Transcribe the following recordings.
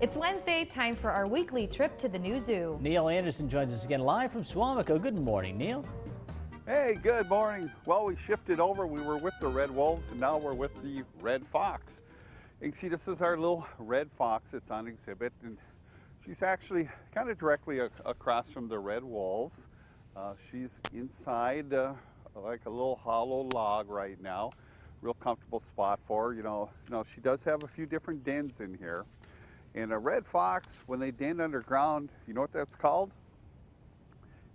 It's Wednesday, time for our weekly trip to the new zoo. Neil Anderson joins us again live from Swamico. Good morning, Neil. Hey, good morning. Well, we shifted over. We were with the red wolves, and now we're with the red fox. You can see this is our little red fox. It's on exhibit, and she's actually kind of directly across from the red wolves. She's inside like a little hollow log right now. Real comfortable spot for her. You know, she does have a few different dens in here. And a red fox, when they den underground, you know what that's called?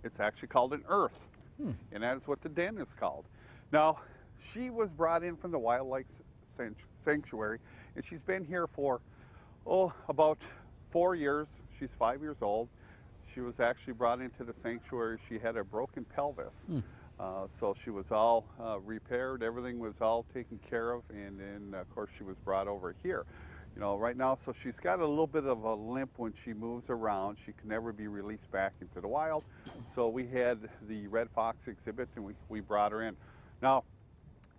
It's actually called an earth. And that is what the den is called. Now, she was brought in from the wildlife sanctuary, and she's been here for, about 4 years. She's 5 years old. She was actually brought into the sanctuary. She had a broken pelvis. So she was all repaired. Everything was all taken care of. And then, of course, she was brought over here. You know, right now, so she's got a little bit of a limp when she moves around. She can never be released back into the wild. So we had the red fox exhibit, and we brought her in. Now,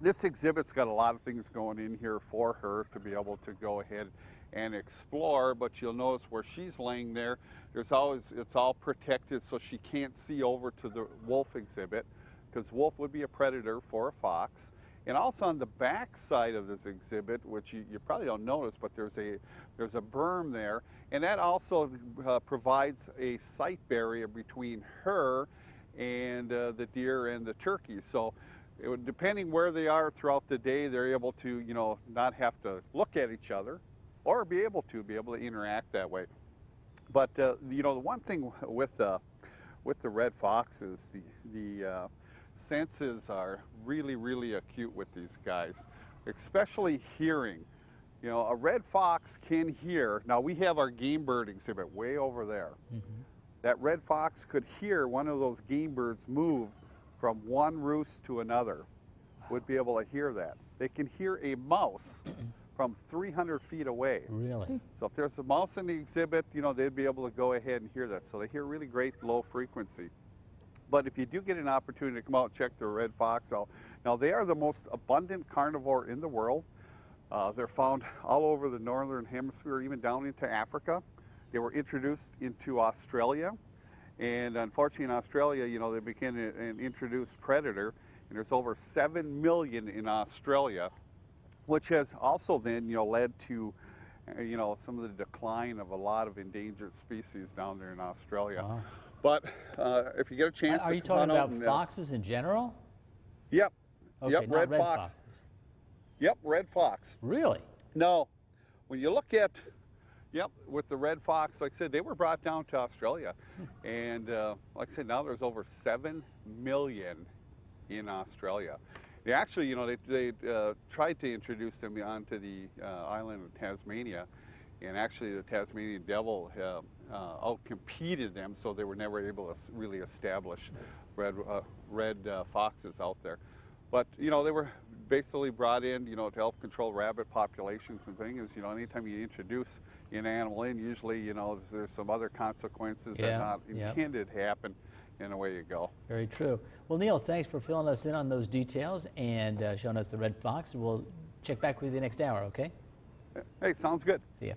this exhibit's got a lot of things going in here for her to be able to go ahead and explore, but you'll notice where she's laying there, it's all protected so she can't see over to the wolf exhibit, because wolf would be a predator for a fox. And also on the back side of this exhibit, which you probably don't notice, but there's a berm there, and that also provides a sight barrier between her and the deer and the turkey. So depending where they are throughout the day, they're able to, not have to look at each other, or be able to interact that way. But the one thing with the red fox is the senses are really, really acute with these guys, especially hearing. A red fox can hear. Now, we have our game bird exhibit way over there. That red fox could hear one of those game birds move from one roost to another. Would be able to hear that. They can hear a mouse from 300 feet away. Really? So if there's a mouse in the exhibit, they'd be able to go ahead and hear that. So they hear really great low frequency. But if you do get an opportunity to come out and check the red fox out, now they are the most abundant carnivore in the world. They're found all over the northern hemisphere, even down into Africa. They were introduced into Australia, and unfortunately in Australia, they became an introduced predator, and there's over 7 million in Australia, which has also then led to some of the decline of a lot of endangered species down there in Australia. Wow. But if you get a chance, are you talking about foxes in general? Yep. Okay, yep, not red foxes. Yep, red fox. Really? No. When you look at, with the red fox, like I said, they were brought down to Australia. And like I said, now there's over 7 million in Australia. They actually, they tried to introduce them onto the island of Tasmania. And actually the Tasmanian devil out-competed them, so they were never able to really establish red foxes out there. But, they were basically brought in, to help control rabbit populations and things. Anytime you introduce an animal in, usually, there's some other consequences that are not intended to happen, and away you go. Very true. Well, Neil, thanks for filling us in on those details and showing us the red fox. We'll check back with you next hour, okay? Hey, sounds good. See ya.